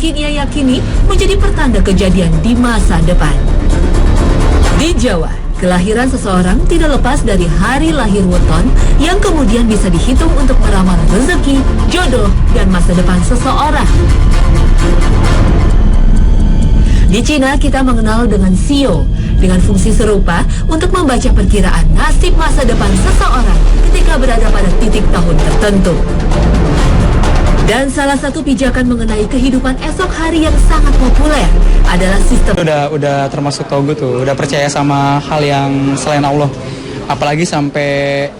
mungkin ia yakini menjadi pertanda kejadian di masa depan. Di Jawa, kelahiran seseorang tidak lepas dari hari lahir weton yang kemudian bisa dihitung untuk meramal rezeki, jodoh, dan masa depan seseorang. Di Cina, kita mengenal dengan Sio, dengan fungsi serupa untuk membaca perkiraan nasib masa depan seseorang ketika berada pada titik tahun tertentu. Dan salah satu pijakan mengenai kehidupan esok hari yang sangat populer adalah sistem. Udah termasuk togut tuh, udah percaya sama hal yang selain Allah. Apalagi sampai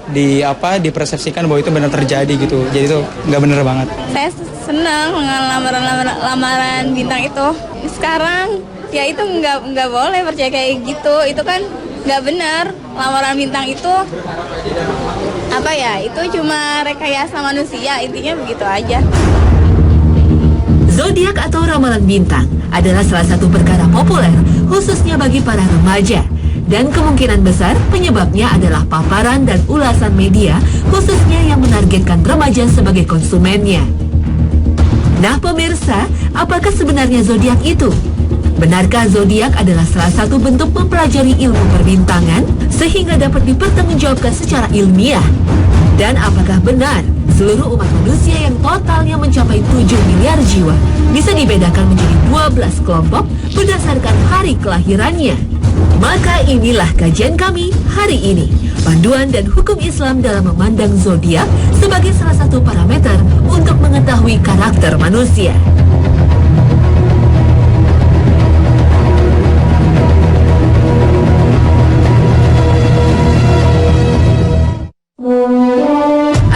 dipersepsikan bahwa itu benar terjadi gitu. Jadi itu nggak bener banget. Saya senang dengan lamaran bintang itu. Sekarang ya itu nggak boleh percaya kayak gitu. Itu kan nggak benar. Lamaran bintang itu itu cuma rekayasa manusia, intinya begitu aja. Zodiak atau ramalan bintang adalah salah satu perkara populer khususnya bagi para remaja. Dan kemungkinan besar penyebabnya adalah paparan dan ulasan media khususnya yang menargetkan remaja sebagai konsumennya. Nah pemirsa, apakah sebenarnya zodiak itu? Benarkah zodiak adalah salah satu bentuk mempelajari ilmu perbintangan sehingga dapat dipertanggungjawabkan secara ilmiah? Dan apakah benar seluruh umat manusia yang totalnya mencapai 7 miliar jiwa bisa dibedakan menjadi 12 kelompok berdasarkan hari kelahirannya? Maka inilah kajian kami hari ini, panduan dan hukum Islam dalam memandang zodiak sebagai salah satu parameter untuk mengetahui karakter manusia.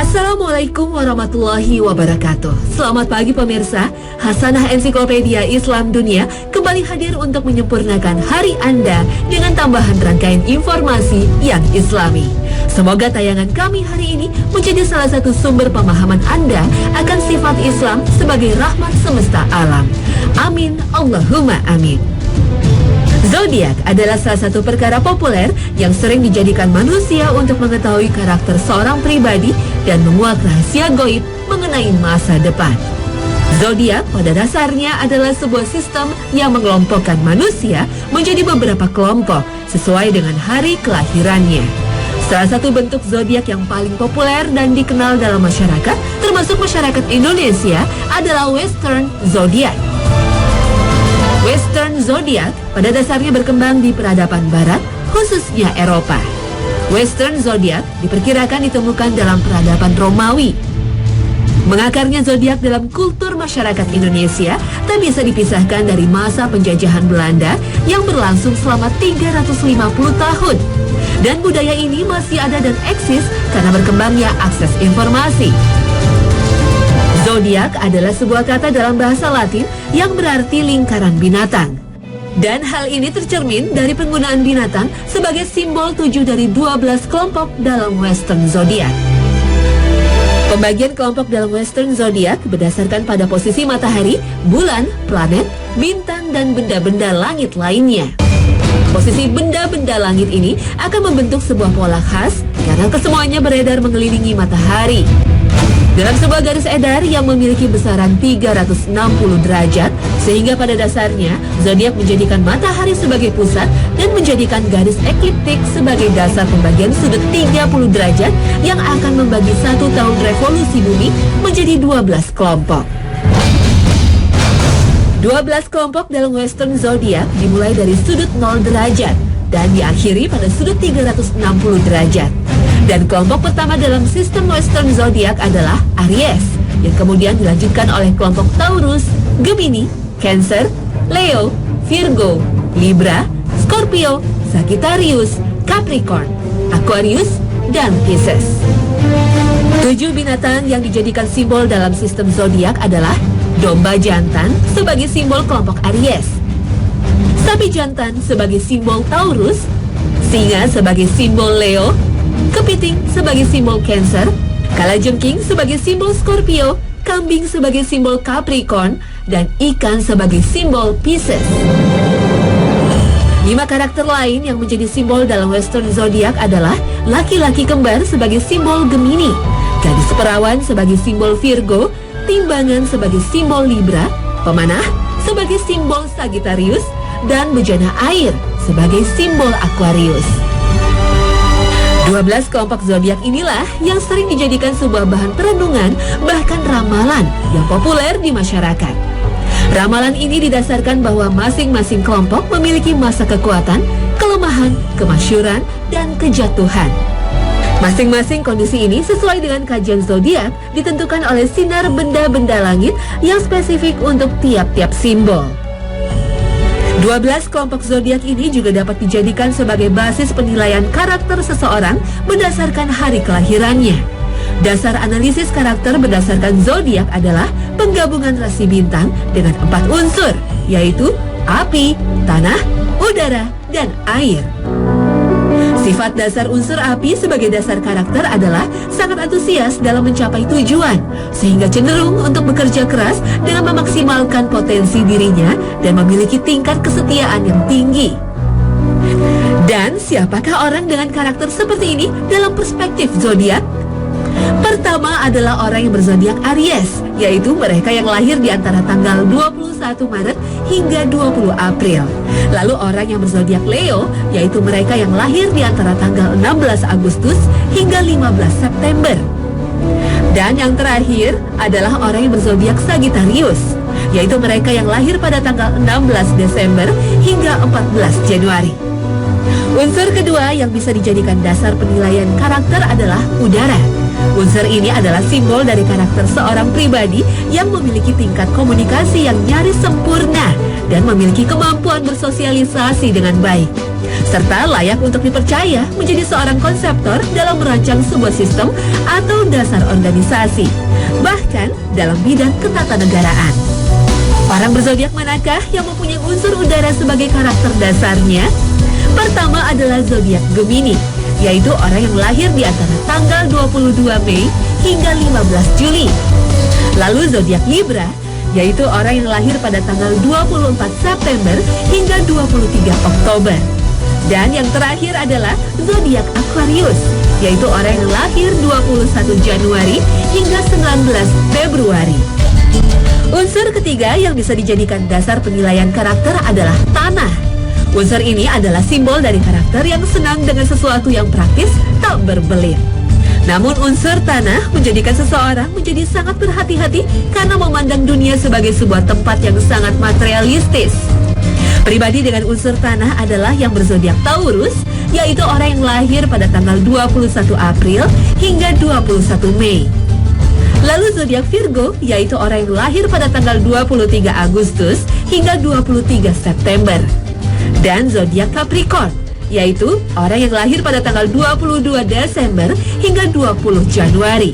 Assalamualaikum warahmatullahi wabarakatuh. Selamat pagi pemirsa. Hasanah Ensiklopedia Islam Dunia kembali hadir untuk menyempurnakan hari Anda dengan tambahan rangkaian informasi yang islami. Semoga tayangan kami hari ini menjadi salah satu sumber pemahaman Anda akan sifat Islam sebagai rahmat semesta alam. Amin, Allahumma amin. Zodiak adalah salah satu perkara populer yang sering dijadikan manusia untuk mengetahui karakter seorang pribadi dan menguak rahasia gaib mengenai masa depan. Zodiak pada dasarnya adalah sebuah sistem yang mengelompokkan manusia menjadi beberapa kelompok sesuai dengan hari kelahirannya. Salah satu bentuk zodiak yang paling populer dan dikenal dalam masyarakat, termasuk masyarakat Indonesia, adalah Western Zodiac. Western Zodiac pada dasarnya berkembang di peradaban barat, khususnya Eropa. Western Zodiac diperkirakan ditemukan dalam peradaban Romawi. Mengakarnya zodiak dalam kultur masyarakat Indonesia tak bisa dipisahkan dari masa penjajahan Belanda yang berlangsung selama 350 tahun. Dan budaya ini masih ada dan eksis karena berkembangnya akses informasi. Zodiak adalah sebuah kata dalam bahasa Latin yang berarti lingkaran binatang. Dan hal ini tercermin dari penggunaan binatang sebagai simbol 7 dari 12 kelompok dalam Western Zodiac. Pembagian kelompok dalam Western Zodiac berdasarkan pada posisi matahari, bulan, planet, bintang, dan benda-benda langit lainnya. Posisi benda-benda langit ini akan membentuk sebuah pola khas karena kesemuanya beredar mengelilingi matahari. Dalam sebuah garis edar yang memiliki besaran 360 derajat, sehingga pada dasarnya zodiak menjadikan matahari sebagai pusat dan menjadikan garis ekliptik sebagai dasar pembagian sudut 30 derajat yang akan membagi satu tahun revolusi bumi menjadi 12 kelompok. 12 kelompok dalam Western Zodiac dimulai dari sudut 0 derajat dan diakhiri pada sudut 360 derajat. Dan kelompok pertama dalam sistem Western Zodiac adalah Aries, yang kemudian dilanjutkan oleh kelompok Taurus, Gemini, Cancer, Leo, Virgo, Libra, Scorpio, Sagittarius, Capricorn, Aquarius, dan Pisces. 7 binatang yang dijadikan simbol dalam sistem zodiak adalah domba jantan sebagai simbol kelompok Aries, sapi jantan sebagai simbol Taurus, singa sebagai simbol Leo, kepiting sebagai simbol Cancer, kalajengking sebagai simbol Scorpio, kambing sebagai simbol Capricorn, dan ikan sebagai simbol Pisces. 5 karakter lain yang menjadi simbol dalam Western Zodiac adalah laki-laki kembar sebagai simbol Gemini, gadis perawan sebagai simbol Virgo, timbangan sebagai simbol Libra, pemanah sebagai simbol Sagittarius, dan bejana air sebagai simbol Aquarius. 12 kelompok zodiak inilah yang sering dijadikan sebuah bahan perenungan, bahkan ramalan yang populer di masyarakat. Ramalan ini didasarkan bahwa masing-masing kelompok memiliki masa kekuatan, kelemahan, kemasyuran, dan kejatuhan. Masing-masing kondisi ini sesuai dengan kajian zodiak ditentukan oleh sinar benda-benda langit yang spesifik untuk tiap-tiap simbol. 12 kelompok zodiak ini juga dapat dijadikan sebagai basis penilaian karakter seseorang berdasarkan hari kelahirannya. Dasar analisis karakter berdasarkan zodiak adalah penggabungan rasi bintang dengan 4 unsur, yaitu api, tanah, udara, dan air. Sifat dasar unsur api sebagai dasar karakter adalah sangat antusias dalam mencapai tujuan, sehingga cenderung untuk bekerja keras dengan memaksimalkan potensi dirinya dan memiliki tingkat kesetiaan yang tinggi. Dan siapakah orang dengan karakter seperti ini dalam perspektif zodiak? Pertama adalah orang yang berzodiak Aries, yaitu mereka yang lahir di antara tanggal 21 Maret hingga 20 April. Lalu orang yang berzodiak Leo, yaitu mereka yang lahir di antara tanggal 16 Agustus hingga 15 September. Dan yang terakhir adalah orang yang berzodiak Sagittarius, yaitu mereka yang lahir pada tanggal 16 Desember hingga 14 Januari. Unsur kedua yang bisa dijadikan dasar penilaian karakter adalah udara. Unsur ini adalah simbol dari karakter seorang pribadi yang memiliki tingkat komunikasi yang nyaris sempurna dan memiliki kemampuan bersosialisasi dengan baik, serta layak untuk dipercaya menjadi seorang konseptor dalam merancang sebuah sistem atau dasar organisasi, bahkan dalam bidang ketatanegaraan. Orang berzodiak manakah yang mempunyai unsur udara sebagai karakter dasarnya? Pertama adalah zodiak Gemini, yaitu orang yang lahir di antara tanggal 22 Mei hingga 15 Juli. Lalu zodiak Libra, yaitu orang yang lahir pada tanggal 24 September hingga 23 Oktober. Dan yang terakhir adalah zodiak Aquarius, yaitu orang yang lahir 21 Januari hingga 19 Februari. Unsur ketiga yang bisa dijadikan dasar penilaian karakter adalah tanah. Unsur ini adalah simbol dari karakter yang senang dengan sesuatu yang praktis, tak berbelit. Namun unsur tanah menjadikan seseorang menjadi sangat berhati-hati karena memandang dunia sebagai sebuah tempat yang sangat materialistis. Pribadi dengan unsur tanah adalah yang berzodiak Taurus, yaitu orang yang lahir pada tanggal 21 April hingga 21 Mei. Lalu zodiak Virgo, yaitu orang yang lahir pada tanggal 23 Agustus hingga 23 September. Dan zodiak Capricorn, yaitu orang yang lahir pada tanggal 22 Desember hingga 20 Januari.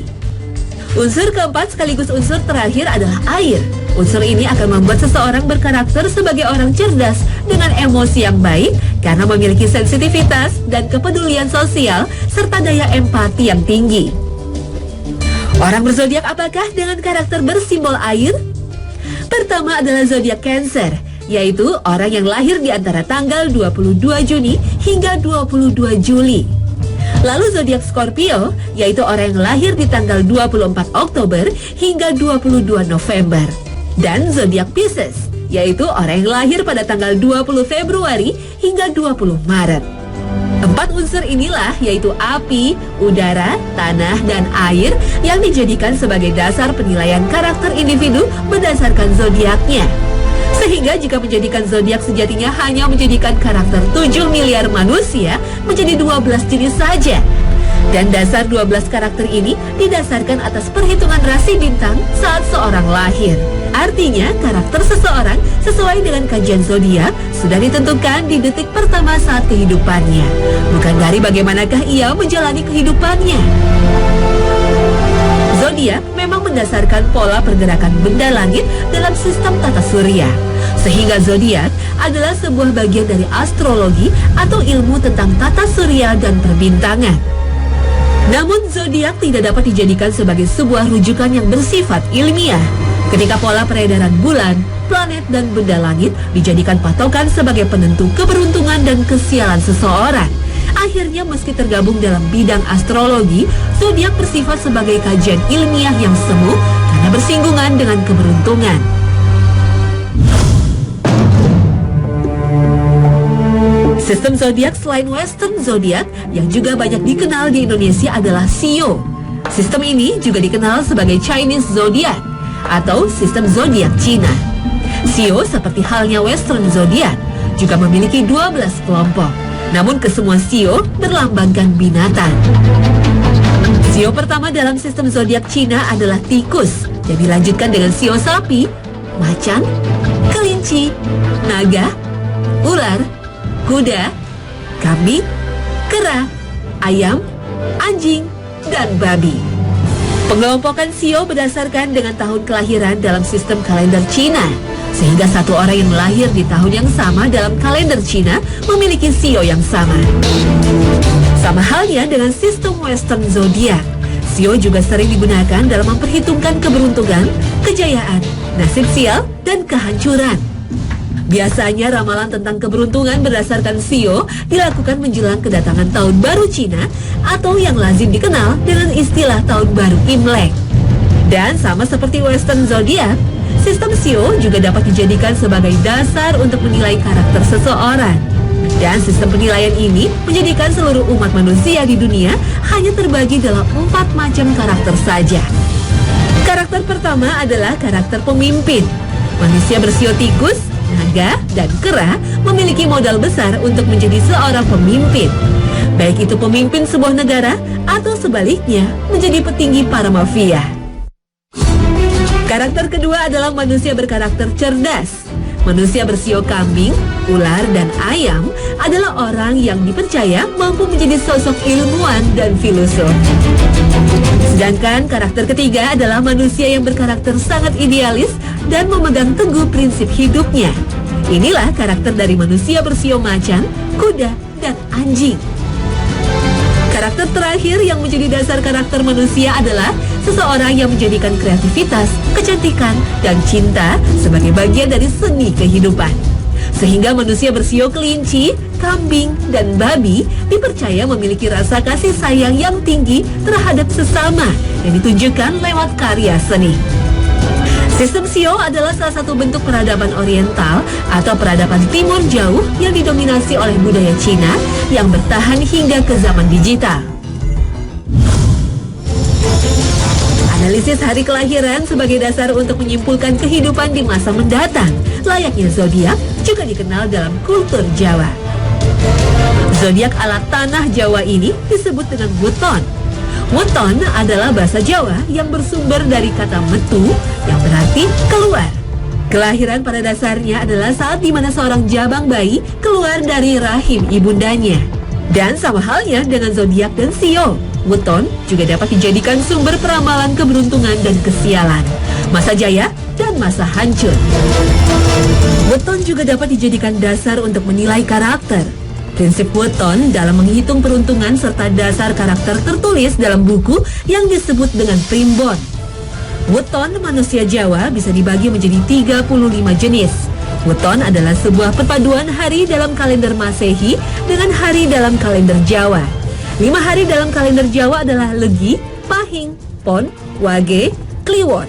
Unsur keempat sekaligus unsur terakhir adalah air. Unsur ini akan membuat seseorang berkarakter sebagai orang cerdas dengan emosi yang baik karena memiliki sensitivitas dan kepedulian sosial serta daya empati yang tinggi. Orang berzodiak apakah dengan karakter bersimbol air? Pertama adalah zodiak Cancer, yaitu orang yang lahir di antara tanggal 22 Juni hingga 22 Juli. Lalu zodiak Scorpio, yaitu orang yang lahir di tanggal 24 Oktober hingga 22 November. Dan zodiak Pisces, yaitu orang yang lahir pada tanggal 20 Februari hingga 20 Maret. 4 unsur inilah, yaitu api, udara, tanah, dan air, yang dijadikan sebagai dasar penilaian karakter individu berdasarkan zodiaknya. Sehingga jika menjadikan zodiak sejatinya hanya menjadikan karakter 7 miliar manusia menjadi 12 jenis saja. Dan dasar 12 karakter ini didasarkan atas perhitungan rasi bintang saat seorang lahir. Artinya karakter seseorang sesuai dengan kajian zodiak sudah ditentukan di detik pertama saat kehidupannya, bukan dari bagaimanakah ia menjalani kehidupannya. Zodiak memang mendasarkan pola pergerakan benda langit dalam sistem tata surya. Sehingga zodiak adalah sebuah bagian dari astrologi atau ilmu tentang tata surya dan perbintangan. Namun zodiak tidak dapat dijadikan sebagai sebuah rujukan yang bersifat ilmiah. Ketika pola peredaran bulan, planet, dan benda langit dijadikan patokan sebagai penentu keberuntungan dan kesialan seseorang, akhirnya meski tergabung dalam bidang astrologi, zodiak bersifat sebagai kajian ilmiah yang semu karena bersinggungan dengan keberuntungan. Sistem zodiak selain Western zodiak yang juga banyak dikenal di Indonesia adalah Sio. Sistem ini juga dikenal sebagai Chinese zodiak atau sistem zodiak Cina. Sio seperti halnya Western zodiak juga memiliki 12 kelompok. Namun kesemua Sio berlambangkan binatang. Sio pertama dalam sistem zodiak Cina adalah tikus, yang dilanjutkan dengan Sio sapi, macan, kelinci, naga, ular, kuda, kambing, kera, ayam, anjing, dan babi. Pengelompokan Sio berdasarkan dengan tahun kelahiran dalam sistem kalender Cina, sehingga satu orang yang lahir di tahun yang sama dalam kalender Cina memiliki Sio yang sama. Sama halnya dengan sistem Western zodiak, Sio juga sering digunakan dalam memperhitungkan keberuntungan, kejayaan, nasib sial, dan kehancuran. Biasanya ramalan tentang keberuntungan berdasarkan Sio dilakukan menjelang kedatangan tahun baru Cina atau yang lazim dikenal dengan istilah tahun baru Imlek. Dan sama seperti Western zodiak, sistem Sio juga dapat dijadikan sebagai dasar untuk menilai karakter seseorang. Dan sistem penilaian ini menjadikan seluruh umat manusia di dunia hanya terbagi dalam 4 macam karakter saja. Karakter pertama adalah karakter pemimpin. Manusia bersio tikus, naga, dan kera memiliki modal besar untuk menjadi seorang pemimpin. Baik itu pemimpin sebuah negara atau sebaliknya menjadi petinggi para mafia. Karakter kedua adalah manusia berkarakter cerdas. Manusia bersio kambing, ular, dan ayam adalah orang yang dipercaya mampu menjadi sosok ilmuwan dan filosof. Sedangkan karakter ketiga adalah manusia yang berkarakter sangat idealis dan memegang teguh prinsip hidupnya. Inilah karakter dari manusia bersio macan, kuda, dan anjing. Karakter terakhir yang menjadi dasar karakter manusia adalah seseorang yang menjadikan kreativitas, kecantikan, dan cinta sebagai bagian dari seni kehidupan. Sehingga manusia bersio kelinci, kambing, dan babi dipercaya memiliki rasa kasih sayang yang tinggi terhadap sesama yang ditunjukkan lewat karya seni. Sistem Sio adalah salah satu bentuk peradaban oriental atau peradaban timur jauh yang didominasi oleh budaya Cina yang bertahan hingga ke zaman digital. Analisis hari kelahiran sebagai dasar untuk menyimpulkan kehidupan di masa mendatang, layaknya zodiak juga dikenal dalam kultur Jawa. Zodiak ala tanah Jawa ini disebut dengan weton. Weton adalah bahasa Jawa yang bersumber dari kata metu yang berarti keluar. Kelahiran pada dasarnya adalah saat di mana seorang jabang bayi keluar dari rahim ibundanya. Dan sama halnya dengan zodiak dan Sio, weton juga dapat dijadikan sumber peramalan keberuntungan dan kesialan, masa jaya dan masa hancur. Weton juga dapat dijadikan dasar untuk menilai karakter. Prinsip weton dalam menghitung peruntungan serta dasar karakter tertulis dalam buku yang disebut dengan primbon. Weton manusia Jawa bisa dibagi menjadi 35 jenis. Weton adalah sebuah perpaduan hari dalam kalender Masehi dengan hari dalam kalender Jawa. 5 hari dalam kalender Jawa adalah Legi, Pahing, Pon, Wage, Kliwon.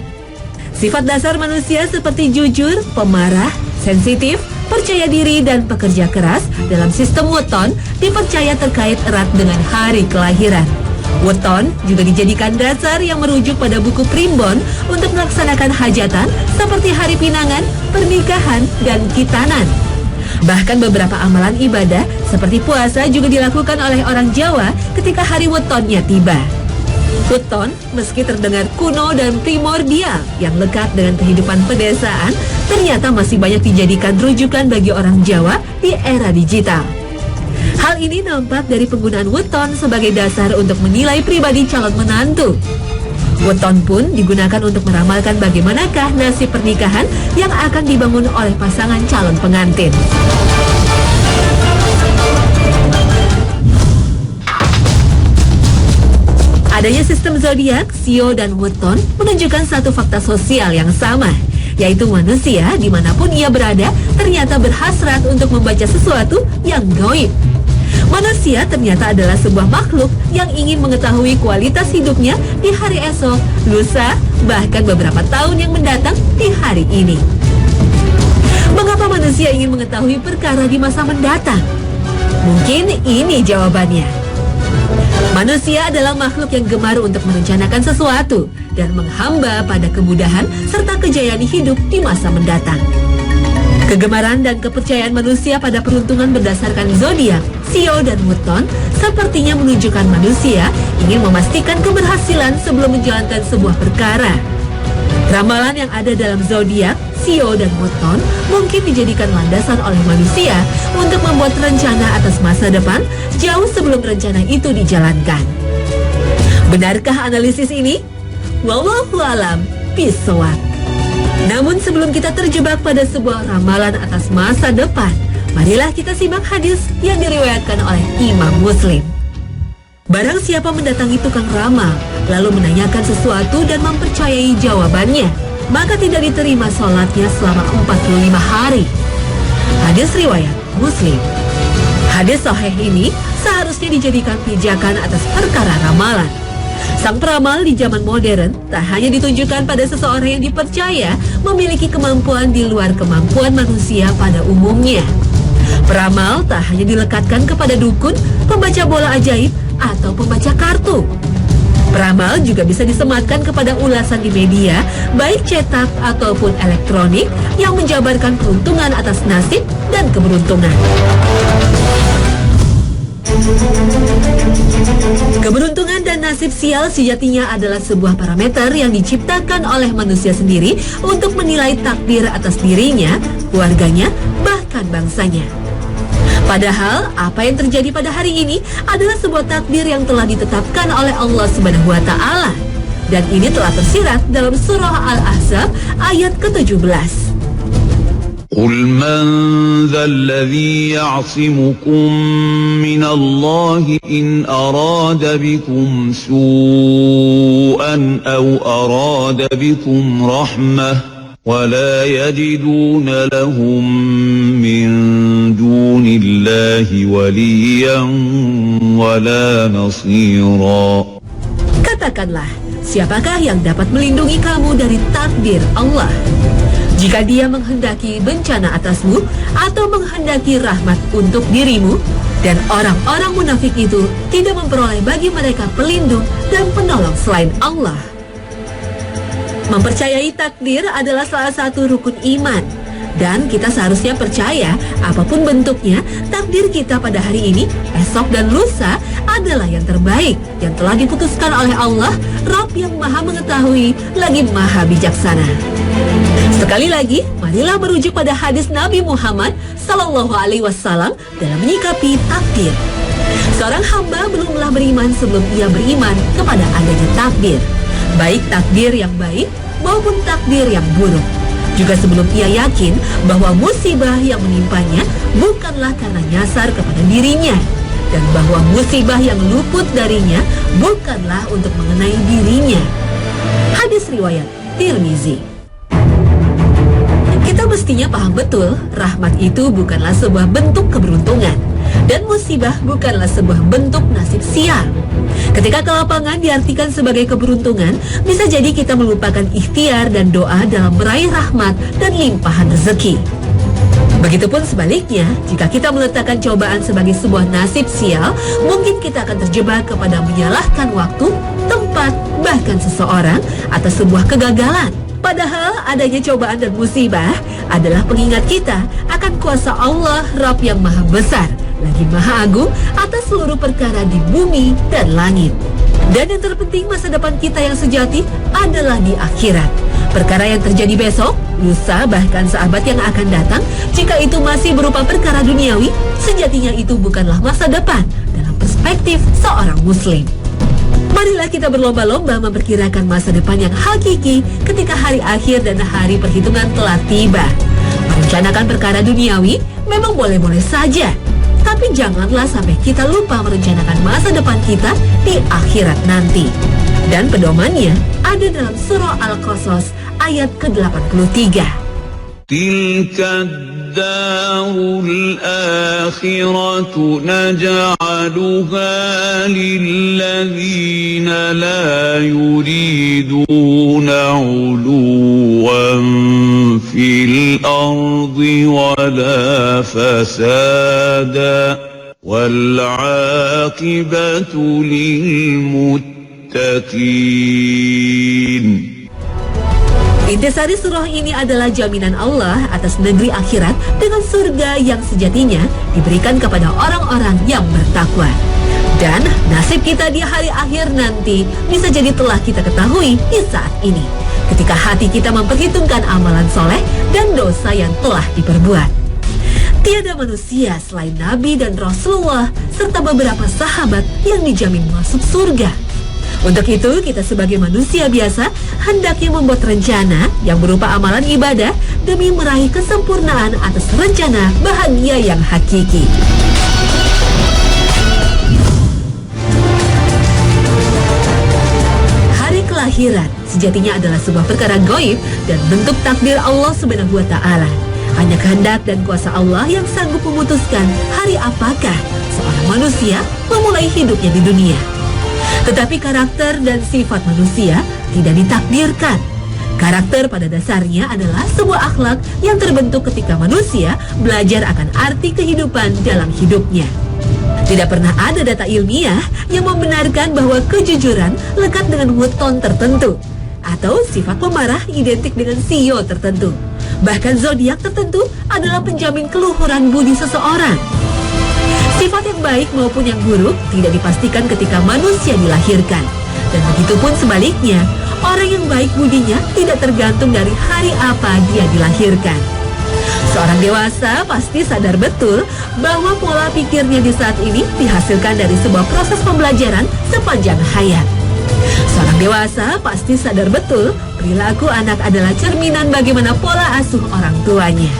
Sifat dasar manusia seperti jujur, pemarah, sensitif, percaya diri, dan pekerja keras dalam sistem weton dipercaya terkait erat dengan hari kelahiran. Weton juga dijadikan dasar yang merujuk pada buku primbon untuk melaksanakan hajatan seperti hari pinangan, pernikahan, dan khitanan. Bahkan beberapa amalan ibadah seperti puasa juga dilakukan oleh orang Jawa ketika hari wetonnya tiba. Weton meski terdengar kuno dan primordial yang lekat dengan kehidupan pedesaan, ternyata masih banyak dijadikan rujukan bagi orang Jawa di era digital. Hal ini nampak dari penggunaan weton sebagai dasar untuk menilai pribadi calon menantu. Weton pun digunakan untuk meramalkan bagaimanakah nasib pernikahan yang akan dibangun oleh pasangan calon pengantin. Adanya sistem zodiak, Sio, dan weton menunjukkan satu fakta sosial yang sama, yaitu manusia dimanapun ia berada ternyata berhasrat untuk membaca sesuatu yang gaib. Manusia ternyata adalah sebuah makhluk yang ingin mengetahui kualitas hidupnya di hari esok, lusa, bahkan beberapa tahun yang mendatang di hari ini. Mengapa manusia ingin mengetahui perkara di masa mendatang? Mungkin ini jawabannya. Manusia adalah makhluk yang gemar untuk merencanakan sesuatu dan menghamba pada kemudahan serta kejayaan hidup di masa mendatang. Kegemaran dan kepercayaan manusia pada peruntungan berdasarkan zodiak, Sio dan Wuton sepertinya menunjukkan manusia ingin memastikan keberhasilan sebelum menjalankan sebuah perkara. Ramalan yang ada dalam zodiak, Sio dan Wuton mungkin dijadikan landasan oleh manusia untuk membuat rencana atas masa depan jauh sebelum rencana itu dijalankan. Benarkah analisis ini? Wallahu alam bishawab. Namun sebelum kita terjebak pada sebuah ramalan atas masa depan, marilah kita simak hadis yang diriwayatkan oleh Imam Muslim. Barang siapa mendatangi tukang ramal, lalu menanyakan sesuatu dan mempercayai jawabannya, maka tidak diterima sholatnya selama 45 hari. Hadis riwayat Muslim. Hadis sahih ini seharusnya dijadikan pijakan atas perkara ramalan. Sang peramal di zaman modern tak hanya ditunjukkan pada seseorang yang dipercaya memiliki kemampuan di luar kemampuan manusia pada umumnya. Peramal tak hanya dilekatkan kepada dukun, pembaca bola ajaib, atau pembaca kartu. Peramal juga bisa disematkan kepada ulasan di media, baik cetak ataupun elektronik, yang menjabarkan peruntungan atas nasib dan keberuntungan. Keberuntungan dan nasib sial sejatinya adalah sebuah parameter yang diciptakan oleh manusia sendiri untuk menilai takdir atas dirinya, keluarganya, bahkan bangsanya. Padahal apa yang terjadi pada hari ini adalah sebuah takdir yang telah ditetapkan oleh Allah Subhanahu wa Ta'ala. Dan ini telah tersirat dalam surah Al-Ahzab ayat ke-17. قل من ذا الذي يعصمكم من الله إن أراد بكم سوءا أو أراد بكم رحمة ولا يجدون لهم من دون الله وليا ولا نصيرا. Katakanlah, siapakah yang dapat melindungi kamu dari takdir Allah? Jika dia menghendaki bencana atasmu atau menghendaki rahmat untuk dirimu, dan orang-orang munafik itu tidak memperoleh bagi mereka pelindung dan penolong selain Allah. Mempercayai takdir adalah salah satu rukun iman. Dan kita seharusnya percaya apapun bentuknya, takdir kita pada hari ini, esok dan lusa adalah yang terbaik yang telah diputuskan oleh Allah, Rabb yang maha mengetahui lagi maha bijaksana. Sekali lagi, marilah merujuk pada hadis Nabi Muhammad SAW dalam menyikapi takdir. Seorang hamba belumlah beriman sebelum ia beriman kepada adanya takdir, baik takdir yang baik maupun takdir yang buruk. Juga sebelum ia yakin bahwa musibah yang menimpanya bukanlah karena nyasar kepada dirinya, dan bahwa musibah yang luput darinya bukanlah untuk mengenai dirinya. Hadis riwayat Tirmizi. Kita mestinya paham betul, rahmat itu bukanlah sebuah bentuk keberuntungan, dan musibah bukanlah sebuah bentuk nasib sial. Ketika kelapangan diartikan sebagai keberuntungan, bisa jadi kita melupakan ikhtiar dan doa dalam meraih rahmat dan limpahan rezeki. Begitupun sebaliknya, jika kita meletakkan cobaan sebagai sebuah nasib sial, mungkin kita akan terjebak kepada menyalahkan waktu, tempat, bahkan seseorang atas sebuah kegagalan. Padahal adanya cobaan dan musibah adalah pengingat kita akan kuasa Allah Rabb yang maha besar, lagi maha agung atas seluruh perkara di bumi dan langit. Dan yang terpenting, masa depan kita yang sejati adalah di akhirat. Perkara yang terjadi besok, lusa, bahkan sahabat yang akan datang, jika itu masih berupa perkara duniawi, sejatinya itu bukanlah masa depan dalam perspektif seorang muslim. Marilah kita berlomba-lomba memperkirakan masa depan yang hakiki ketika hari akhir dan hari perhitungan telah tiba. Merencanakan perkara duniawi memang boleh-boleh saja, tapi janganlah sampai kita lupa merencanakan masa depan kita di akhirat nanti. Dan pedomannya ada dalam surah Al-Qasas ayat ke-83. تلك الدار الآخرة نجعلها للذين لا يريدون علوا في الأرض ولا فسادا والعاقبة للمتقين. Intisari surah ini adalah jaminan Allah atas negeri akhirat dengan surga yang sejatinya diberikan kepada orang-orang yang bertakwa. Dan nasib kita di hari akhir nanti bisa jadi telah kita ketahui di saat ini, ketika hati kita memperhitungkan amalan soleh dan dosa yang telah diperbuat. Tiada manusia selain Nabi dan Rasulullah serta beberapa sahabat yang dijamin masuk surga. Untuk itu, kita sebagai manusia biasa hendaknya membuat rencana yang berupa amalan ibadah demi meraih kesempurnaan atas rencana bahagia yang hakiki. Hari kelahiran sejatinya adalah sebuah perkara gaib dan bentuk takdir Allah Subhanahu wa Ta'ala. Hanya kehendak dan kuasa Allah yang sanggup memutuskan hari apakah seorang manusia memulai hidupnya di dunia. Tetapi karakter dan sifat manusia tidak ditakdirkan. Karakter pada dasarnya adalah sebuah akhlak yang terbentuk ketika manusia belajar akan arti kehidupan dalam hidupnya. Tidak pernah ada data ilmiah yang membenarkan bahwa kejujuran lekat dengan weton tertentu atau sifat pemarah identik dengan sio tertentu. Bahkan zodiak tertentu adalah penjamin keluhuran budi seseorang. Sifat yang baik maupun yang buruk tidak dipastikan ketika manusia dilahirkan. Dan begitupun sebaliknya, orang yang baik budinya tidak tergantung dari hari apa dia dilahirkan. Seorang dewasa pasti sadar betul bahwa pola pikirnya di saat ini dihasilkan dari sebuah proses pembelajaran sepanjang hayat. Seorang dewasa pasti sadar betul perilaku anak adalah cerminan bagaimana pola asuh orang tuanya.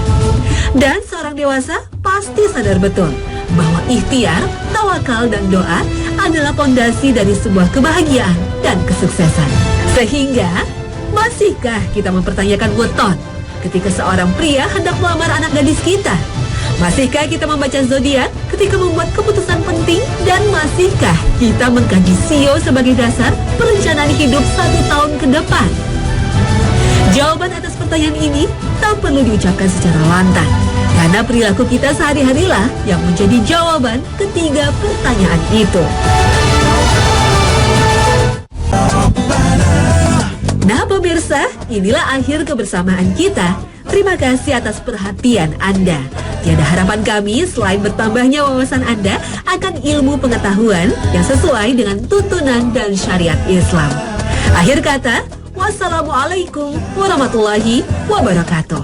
Dan seorang dewasa pasti sadar betul bahwa ikhtiar, tawakal, dan doa adalah pondasi dari sebuah kebahagiaan dan kesuksesan. Sehingga, masihkah kita mempertanyakan weton ketika seorang pria hendak melamar anak gadis kita? Masihkah kita membaca zodiak ketika membuat keputusan penting? Dan masihkah kita mengkaji sio sebagai dasar perencanaan hidup 1 tahun ke depan? Jawaban atas pertanyaan ini tak perlu diucapkan secara lantang, karena perilaku kita sehari-harilah yang menjadi jawaban ketiga pertanyaan itu. Nah pemirsa, inilah akhir kebersamaan kita. Terima kasih atas perhatian Anda. Tiada harapan kami selain bertambahnya wawasan Anda akan ilmu pengetahuan yang sesuai dengan tuntunan dan syariat Islam. Akhir kata, wassalamualaikum warahmatullahi wabarakatuh.